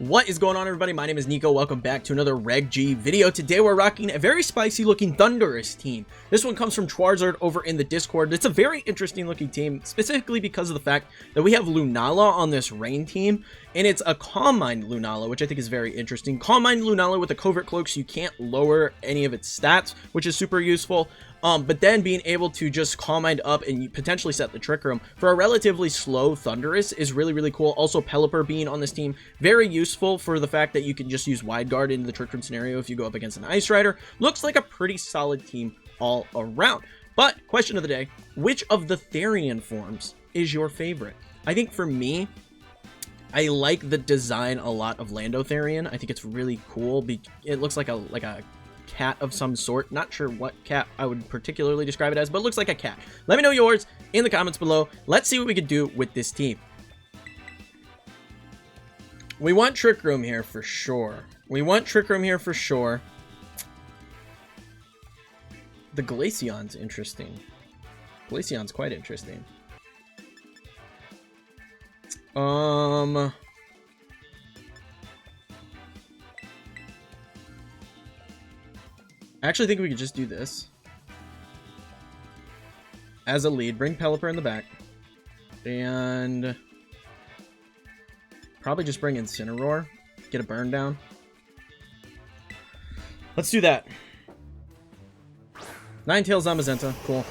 What is going on, everybody? My name is Kneeckoh. Welcome back to another Reg G video. Today we're rocking a very spicy looking Thundurus team. This one comes from Charizard over in the Discord. It's a very interesting looking team, specifically because of the fact that we have Lunala on this rain team, and it's a Calm Mind Lunala, which I think is very interesting. Calm Mind Lunala with a Covert Cloak, so you can't lower any of its stats, which is super useful. But then being able to just Calm Mind up and potentially set the Trick Room for a relatively slow Thundurus is really, really cool. Also, Pelipper being on this team, very useful for the fact that you can just use Wide Guard into the Trick Room scenario if you go up against an Ice Rider. Looks like a pretty solid team all around. But, question of the day, which of the Therian forms is your favorite? I think for me, I like the design a lot of Lando Therian. I think it's really cool. It looks like a cat of some sort. Not sure what cat I would particularly describe it as, but it looks like a cat. Let me know yours in the comments below. Let's see what we can do with this team. We want Trick Room here for sure. We want Trick Room here for sure. The Glaceon's interesting. Glaceon's quite interesting. I actually think we could just do this. As a lead, bring Pelipper in the back. And probably just bring Incineroar. Get a burn down. Let's do that. Ninetales Zamazenta. Cool.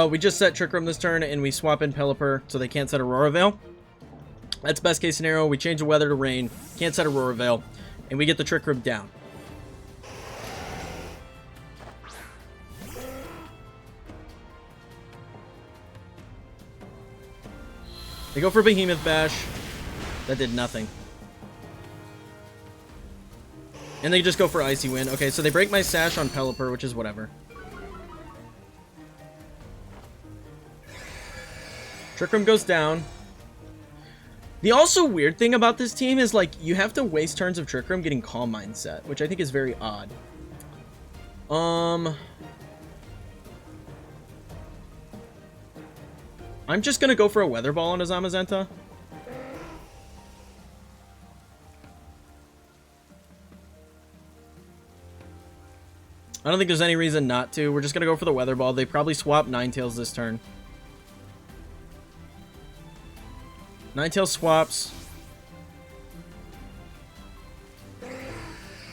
We just set Trick Room this turn, and we swap in Pelipper, so they can't set Aurora Veil. That's best case scenario. We change the weather to rain, can't set Aurora Veil, and we get the Trick Room down. They go for Behemoth Bash. That did nothing. And they just go for Icy Wind. Okay, so they break my Sash on Pelipper, which is whatever. Trick Room goes down. The also weird thing about this team is, like, you have to waste turns of Trick Room getting Calm Mind set, which I think is very odd. I'm just gonna go for a Weather Ball on a Zamazenta. I don't think there's any reason not to. We're just gonna go for the Weather Ball. They probably swap Ninetales this turn. Ninetales swaps.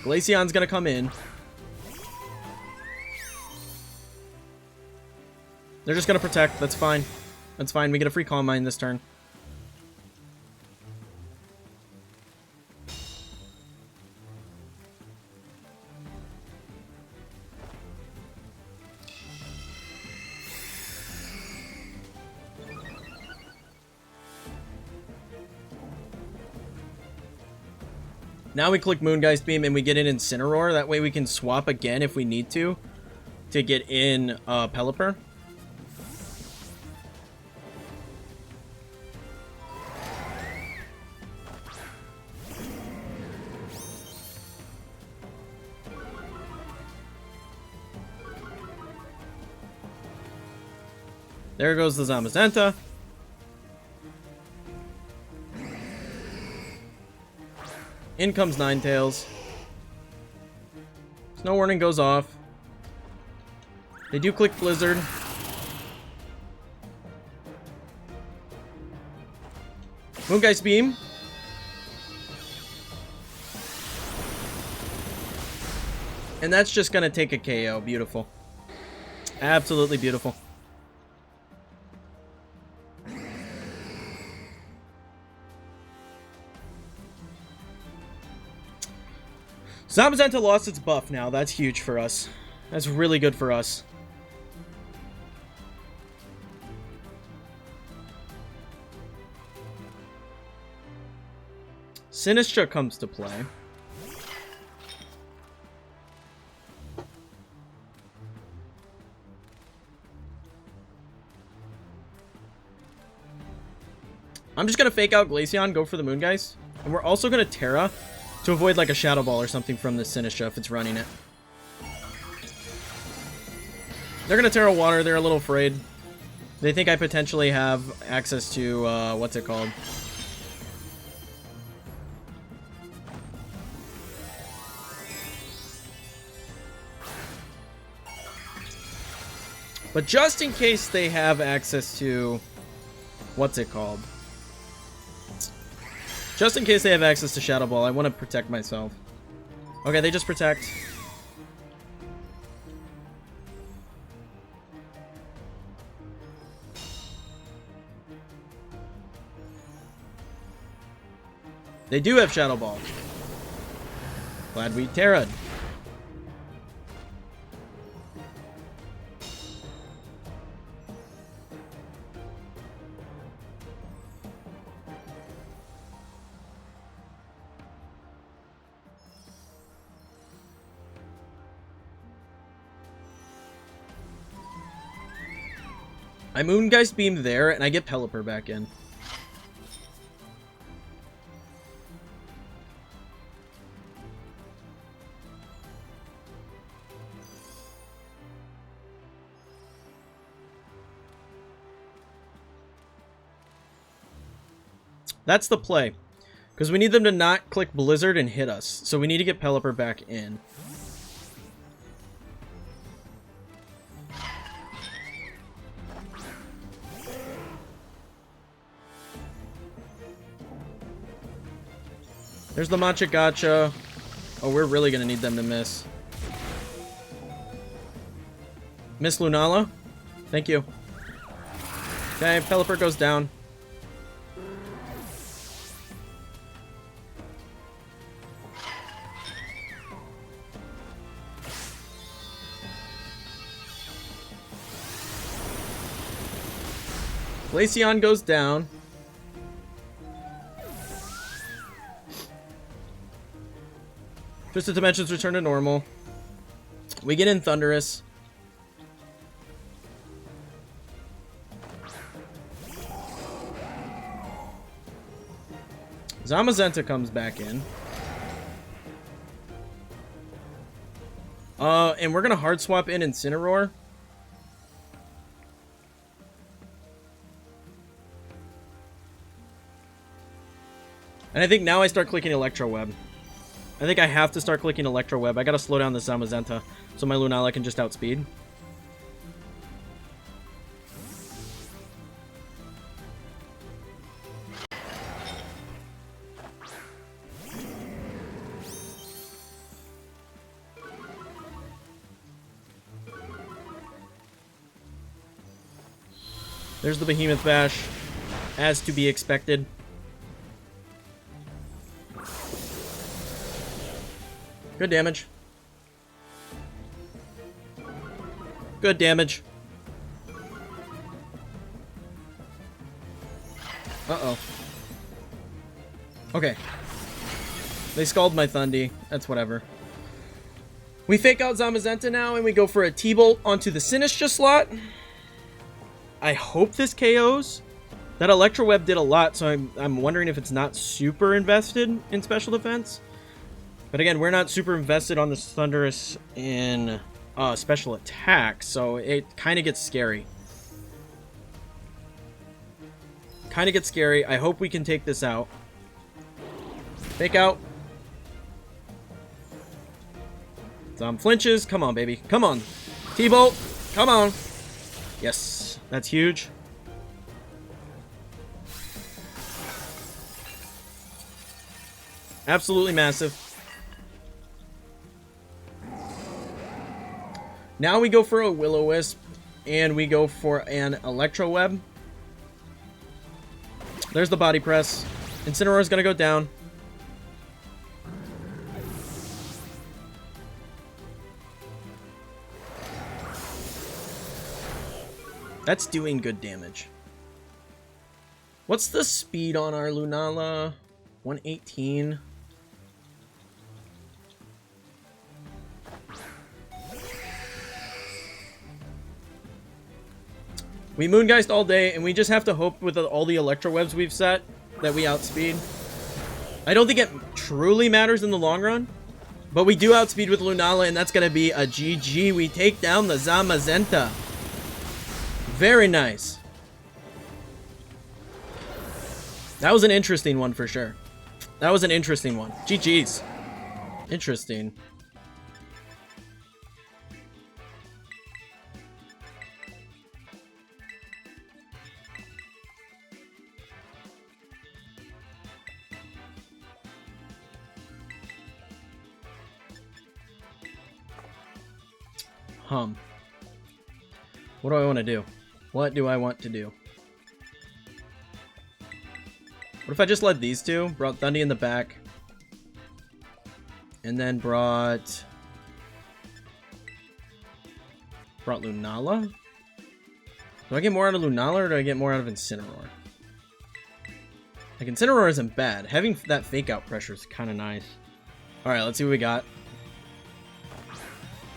Glaceon's gonna come in. They're just gonna protect. That's fine. That's fine. We get a free Calm Mind this turn. Now we click Moongeist Beam and we get in Incineroar. That way we can swap again if we need to get in Pelipper. There goes the Zamazenta. In comes Ninetales. Snow Warning goes off. They do click Blizzard. Moongeist Beam. And that's just gonna take a KO. Beautiful. Absolutely beautiful. Zamazenta lost its buff now. That's huge for us. That's really good for us. Sinistra comes to play. I'm just going to fake out Glaceon, go for the Moongeist. And we're also going to Tera To avoid like a Shadow Ball or something from the Sinistra if it's running it. They're gonna Tera Water, they're a little afraid. They think I potentially have access to, what's it called? But just in case they have access to... What's it called? Just in case they have access to Shadow Ball, I want to protect myself. Okay, they just protect. They do have Shadow Ball. Glad we Tera'd. I Moongeist Beam there, and I get Pelipper back in. That's the play. Because we need them to not click Blizzard and hit us. So we need to get Pelipper back in. There's the Matcha Gotcha. Oh, we're really going to need them to miss. Miss Lunala? Thank you. Okay, Pelipper goes down. Glaceon goes down. Twisted Dimensions return to normal. We get in Thundurus. Zamazenta comes back in. And we're gonna hard swap in Incineroar. And I think now I start clicking Electro Web. I think I have to start clicking Electro Web. I gotta slow down the Zamazenta so my Lunala can just outspeed. There's the Behemoth Bash, as to be expected. Good damage. Good damage. Uh-oh. Okay. They scald my Thundy. That's whatever. We fake out Zamazenta now, and we go for a T-Bolt onto the Sinistra slot. I hope this KOs. That Electro Web did a lot, so I'm wondering if it's not super invested in special defense. But again, we're not super invested on this Thundurus in special attack, so it kind of gets scary. Kind of gets scary. I hope we can take this out. Fake out. Flinches. Come on, baby. Come on. T-Bolt. Come on. Yes. That's huge. Absolutely massive. Now we go for a Will-O-Wisp, and we go for an Electro Web. There's the Body Press. Incineroar is going to go down. That's doing good damage. What's the speed on our Lunala? 118. We Moongeist all day, and we just have to hope with all the Electro Webs we've set that we outspeed. I don't think it truly matters in the long run. But we do outspeed with Lunala, and that's going to be a GG. We take down the Zamazenta. Very nice. That was an interesting one for sure. That was an interesting one. GG's. Interesting. What do I want to do? What do I want to do? What if I just led these two? Brought Thundy in the back. And then brought Lunala? Do I get more out of Lunala or do I get more out of Incineroar? Like, Incineroar isn't bad. Having that fake out pressure is kind of nice. Alright, let's see what we got.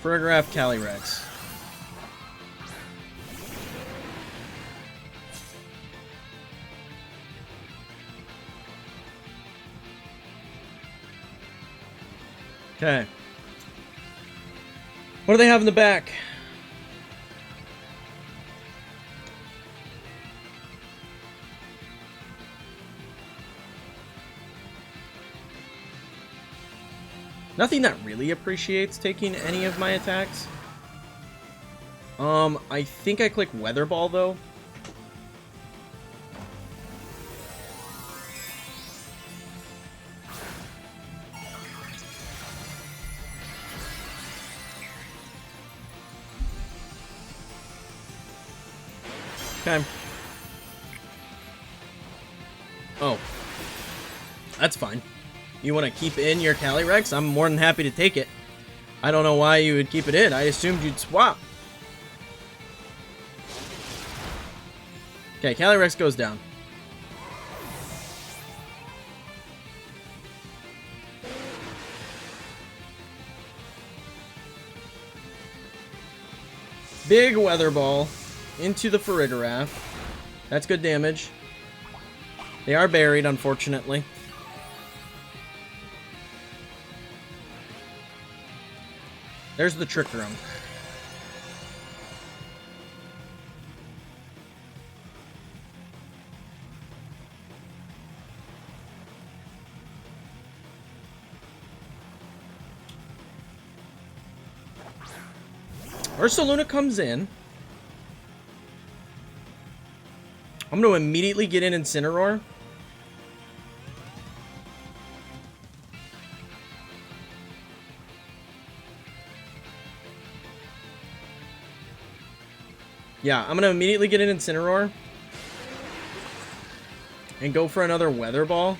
Farigiraf, Calyrex. Okay. What do they have in the back? Nothing that really appreciates taking any of my attacks. I think I click Weather Ball though. Okay. Oh. That's fine. You want to keep in your Calyrex? I'm more than happy to take it. I don't know why you would keep it in. I assumed you'd swap. Okay, Calyrex goes down. Big Weather Ball into the Farigiraf. That's good damage. They are buried, unfortunately. There's the Trick Room. Ursaluna comes in. I'm going to immediately get in Incineroar. Yeah, I'm going to immediately get in Incineroar. And go for another Weather Ball.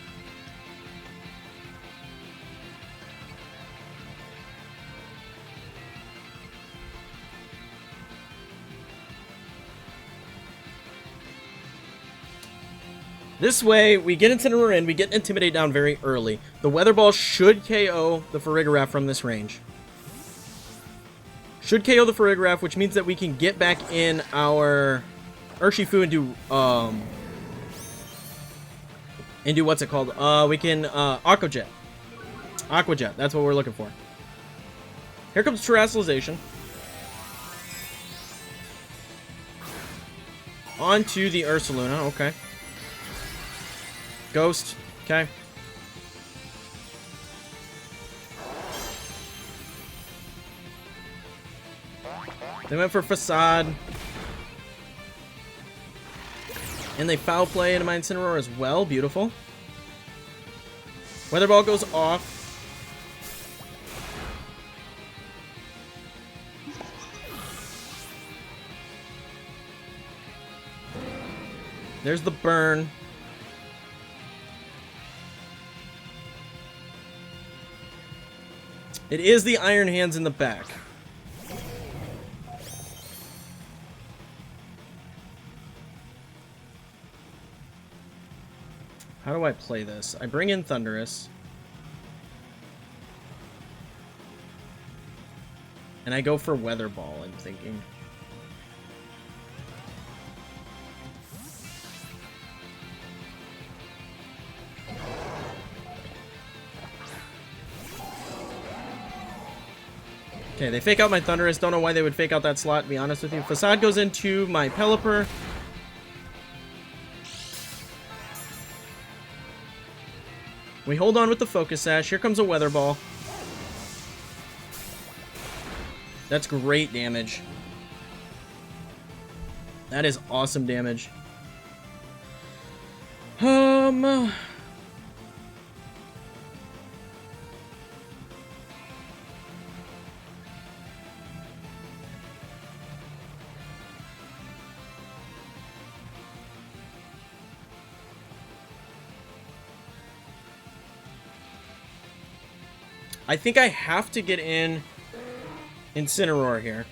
This way, we get Incineroar in, we get Intimidate down very early. The Weather Ball should KO the Farigiraf from this range. Should KO the Farigiraf, which means that we can get back in our Urshifu and do what's it called? We can Aqua Jet. Aqua Jet, that's what we're looking for. Here comes Terastallization. Onto the Ursaluna, okay. Ghost, okay. They went for Facade. And they foul play into my Incineroar as well. Beautiful. Weather Ball goes off. There's the burn. It is the Iron Hands in the back. How do I play this? I bring in Thundurus. And I go for Weather Ball, I'm thinking. Okay, they fake out my Thundurus. Don't know why they would fake out that slot, to be honest with you. Facade goes into my Pelipper. We hold on with the Focus Sash. Here comes a Weather Ball. That's great damage. That is awesome damage. I think I have to get in Incineroar here.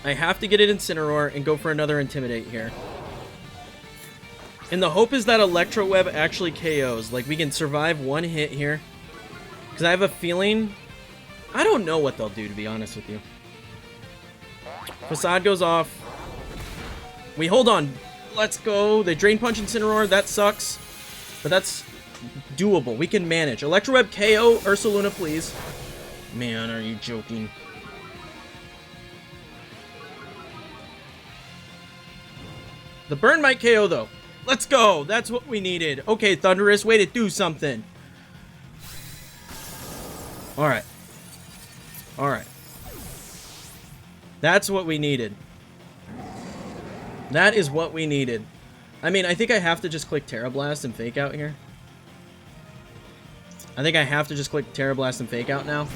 I have to get it Incineroar and go for another Intimidate here. And the hope is that Electro Web actually KOs. Like, we can survive one hit here. Because I have a feeling... I don't know what they'll do, to be honest with you. Facade goes off. We hold on. Let's go. They Drain Punch Incineroar. That sucks. But that's doable. We can manage. Electro Web KO Ursaluna, please. Man, are you joking? The burn might KO, though. Let's go. That's what we needed. Okay, Thundurus, way to do something. Alright. Alright. That's what we needed. That is what we needed. I mean, I think I have to just click Tera Blast and Fake Out here. I think I have to just click Tera Blast and Fake Out now.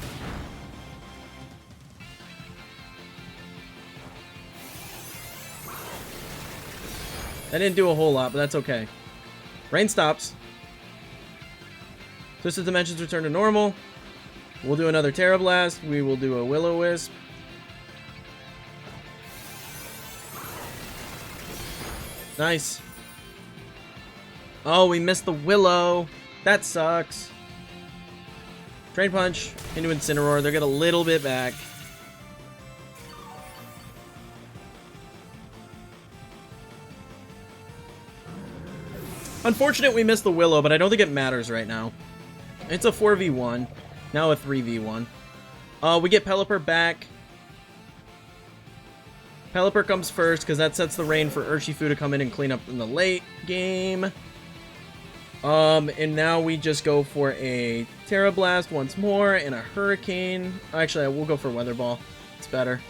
That didn't do a whole lot, but that's okay. Rain stops. Twisted Dimensions return to normal. We'll do another Tera Blast. We will do a Will-O-Wisp. Nice. Oh, we missed the Willow. That sucks. Drain Punch into Incineroar. They'll get a little bit back. Unfortunate we missed the Willow, but I don't think it matters right now. It's a 4v1. Now a 3v1. We get Pelipper back. Pelipper comes first, because that sets the rain for Urshifu to come in and clean up in the late game. And now we just go for a Tera Blast once more and a Hurricane. Actually, I will go for Weather Ball. It's better.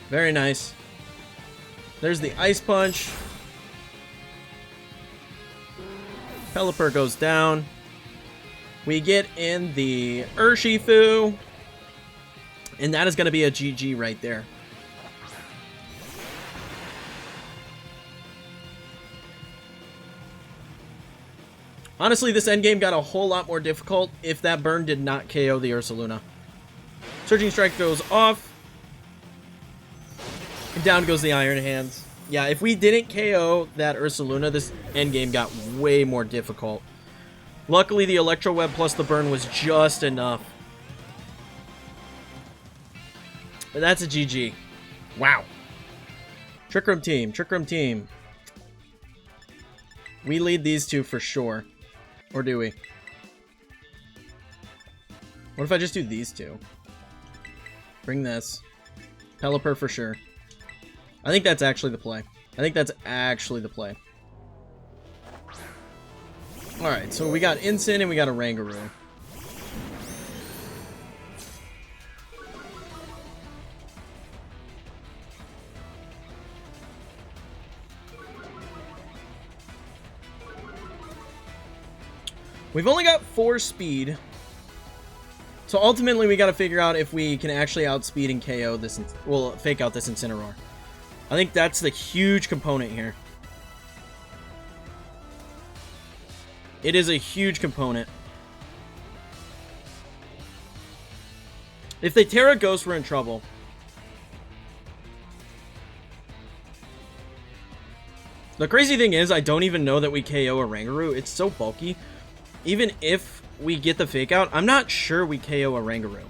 Very nice. There's the Ice Punch. Pelipper goes down. We get in the Urshifu. And that is going to be a GG right there. Honestly, this endgame got a whole lot more difficult if that burn did not KO the Ursaluna. Surging Strike goes off. And down goes the Iron Hands. Yeah, if we didn't KO that Ursaluna, this endgame got way more difficult. Luckily, the Electro Web plus the burn was just enough. But that's a GG. Wow. Trick Room team. Trick Room team. We lead these two for sure. Or do we? What if I just do these two? Bring this. Pelipper for sure. I think that's actually the play. I think that's actually the play. Alright, so we got Incin and we got a Rangaroo. We've only got 4 speed. So ultimately we got to figure out if we can actually outspeed and KO this, well, fake out this Incineroar. I think that's the huge component here. It is a huge component. If they Tera Ghost, we're in trouble. The crazy thing is, I don't even know that we KO a Rangaroo. It's so bulky. Even if we get the fake out, I'm not sure we KO a Rangaroo.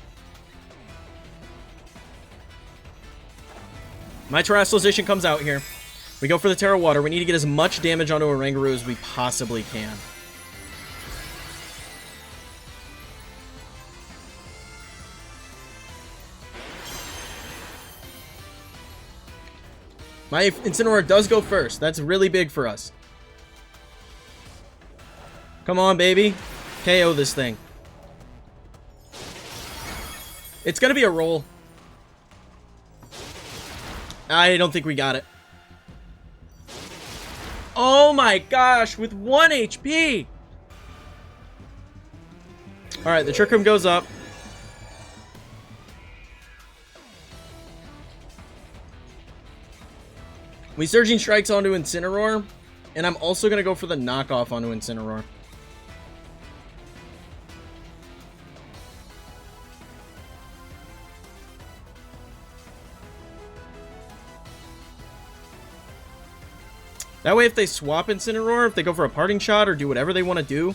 My Terrestrialization comes out here. We go for the Tera Water. We need to get as much damage onto Oranguru as we possibly can. My Incineroar does go first. That's really big for us. Come on, baby. KO this thing. It's going to be a roll. I don't think we got it. Oh my gosh, with 1 HP. Alright, the Trick Room goes up. We Surging Strikes onto Incineroar. And I'm also going to go for the knockoff onto Incineroar. That way, if they swap Incineroar, if they go for a parting shot or do whatever they want to do,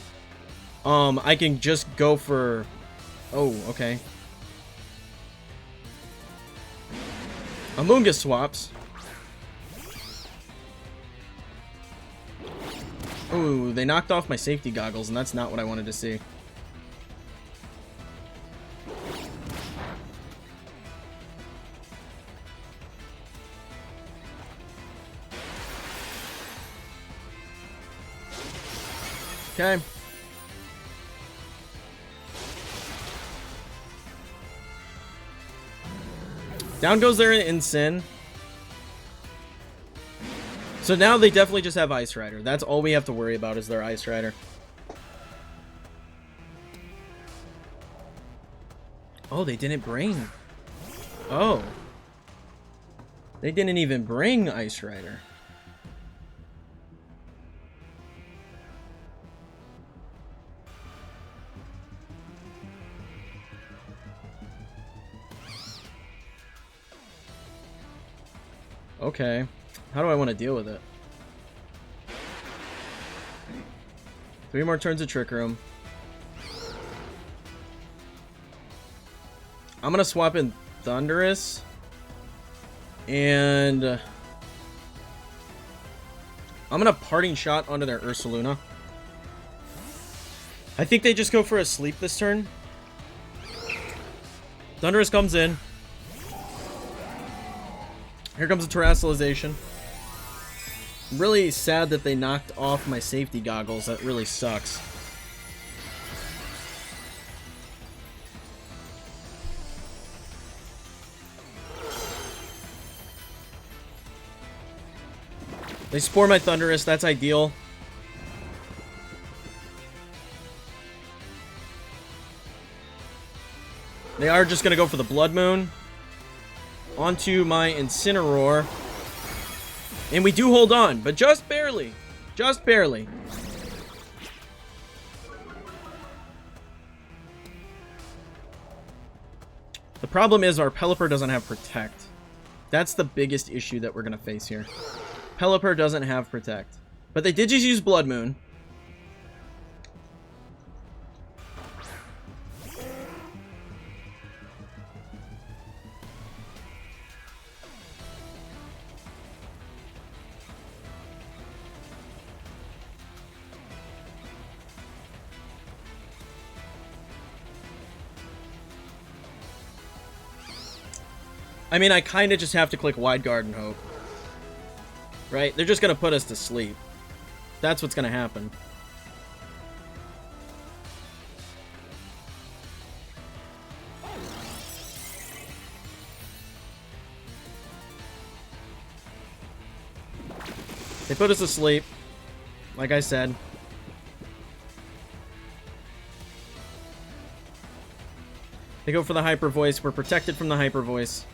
I can just go for... Oh, okay. Amoonguss swaps. Ooh, they knocked off my safety goggles, and that's not what I wanted to see. Okay. Down goes their Incin. So now they definitely just have Ice Rider. That's all we have to worry about is their Ice Rider. Oh, they didn't bring. Oh. They didn't even bring Ice Rider. Okay. How do I want to deal with it? 3 more turns of Trick Room. I'm going to swap in Thundurus. And I'm going to Parting Shot onto their Ursaluna. I think they just go for a sleep this turn. Thundurus comes in. Here comes a Terastallization. I'm really sad that they knocked off my safety goggles. That really sucks. They Spore my Thundurus. That's ideal. They are just going to go for the Blood Moon. Onto my Incineroar. And we do hold on, but just barely. Just barely. The problem is our Pelipper doesn't have Protect. That's the biggest issue that we're going to face here. Pelipper doesn't have Protect. But they did just use Blood Moon. I mean, I kind of just have to click Wide Guard and hope. Right? They're just going to put us to sleep. That's what's going to happen. They put us to sleep. Like I said. They go for the Hyper Voice. We're protected from the Hyper Voice.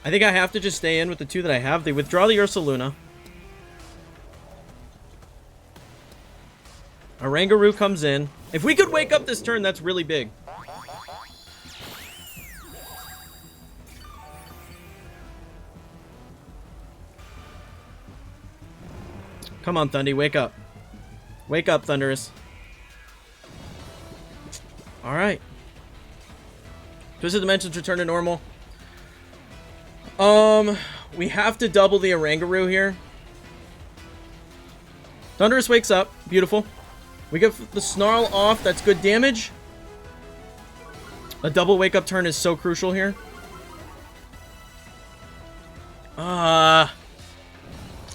I think I have to just stay in with the 2 that I have. They withdraw the Ursaluna. Oranguru comes in. If we could wake up this turn, that's really big. Come on, Thundy, wake up. Wake up, Thundurus. Alright. Twisted Dimensions return to normal. We have to double the Oranguru here. Thundurus wakes up. Beautiful. We get the Snarl off. That's good damage. A double wake up turn is so crucial here.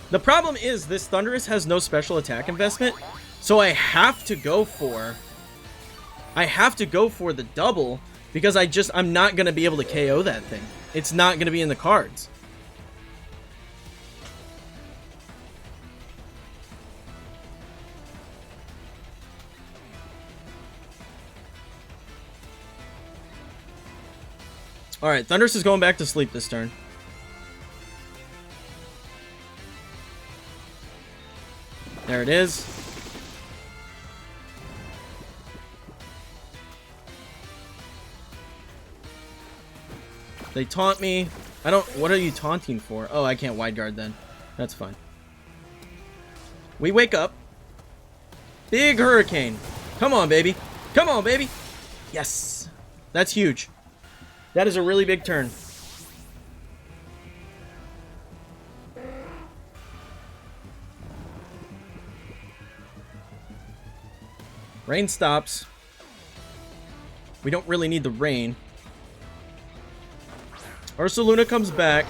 The problem is this Thundurus has no special attack investment, so I have to go for the double because I'm not going to be able to KO that thing. It's not going to be in the cards. Alright, Thundurus is going back to sleep this turn. There it is. They taunt me. What are you taunting for? Oh, I can't wide guard then. That's fine. We wake up. Big Hurricane. Come on, baby. Come on, baby. Yes. That's huge. That is a really big turn. Rain stops. We don't really need the rain. Ursaluna comes back.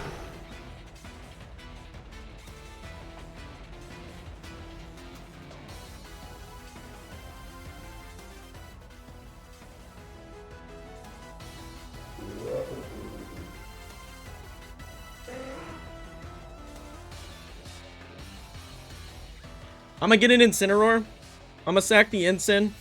I'm gonna get an Incineroar. I'm gonna sack the Incin.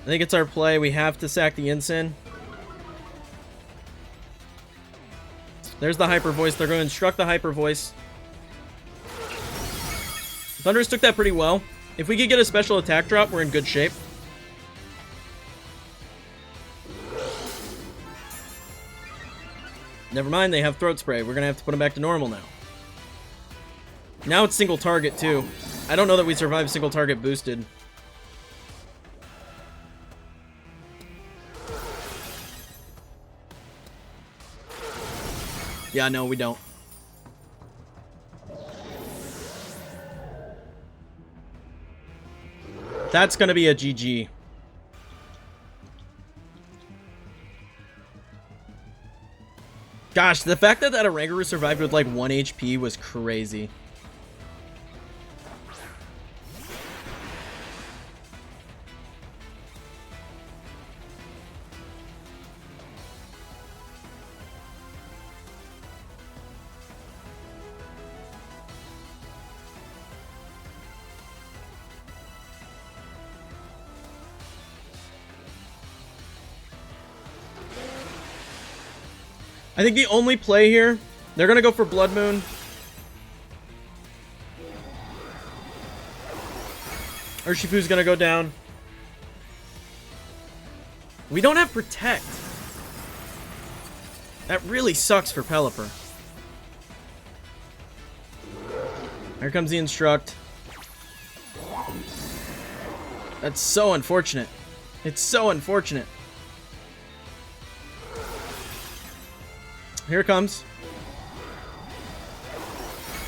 I think it's our play. We have to sack the Incin. There's the Hyper Voice. They're going to instruct the Hyper Voice. Thundurus took that pretty well. If we could get a special attack drop, we're in good shape. Never mind, they have Throat Spray. We're going to have to put them back to normal now. Now it's single target, too. I don't know that we survived single target boosted. Yeah, no, we don't. That's going to be a GG. Gosh, the fact that Oranguru survived with like 1 HP was crazy. I think the only play here, they're going to go for Blood Moon. Urshifu's going to go down. We don't have Protect. That really sucks for Pelipper. Here comes the Instruct. That's so unfortunate. It's so unfortunate. Here it comes.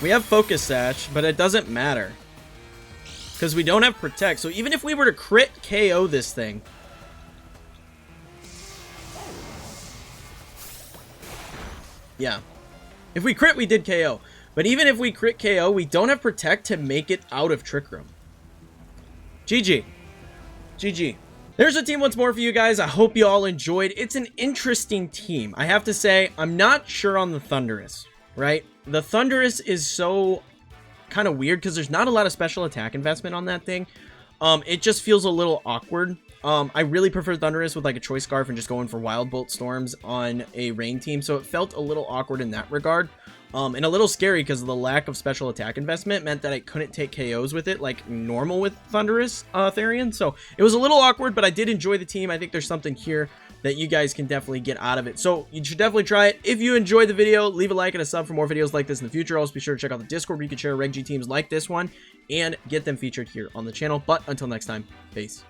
We have Focus Sash, but it doesn't matter. Because we don't have Protect. So even if we were to crit KO this thing. Yeah. If we crit, we did KO. But even if we crit KO, we don't have Protect to make it out of Trick Room. GG. GG. There's a team once more for you guys. I hope you all enjoyed. It's an interesting team. I have to say, I'm not sure on the Thundurus, right? The Thundurus is so kind of weird because there's not a lot of special attack investment on that thing. It just feels a little awkward. I really prefer Thundurus with like a Choice Scarf and just going for Wild Bolt Storms on a rain team. So it felt a little awkward in that regard. And a little scary because the lack of special attack investment meant that I couldn't take KOs with it like normal with Thundurus Therian. So it was a little awkward, but I did enjoy the team. I think there's something here that you guys can definitely get out of it. So you should definitely try it. If you enjoyed the video, leave a like and a sub for more videos like this in the future. Also, be sure to check out the Discord where you can share Reg G teams like this one and get them featured here on the channel. But until next time, peace.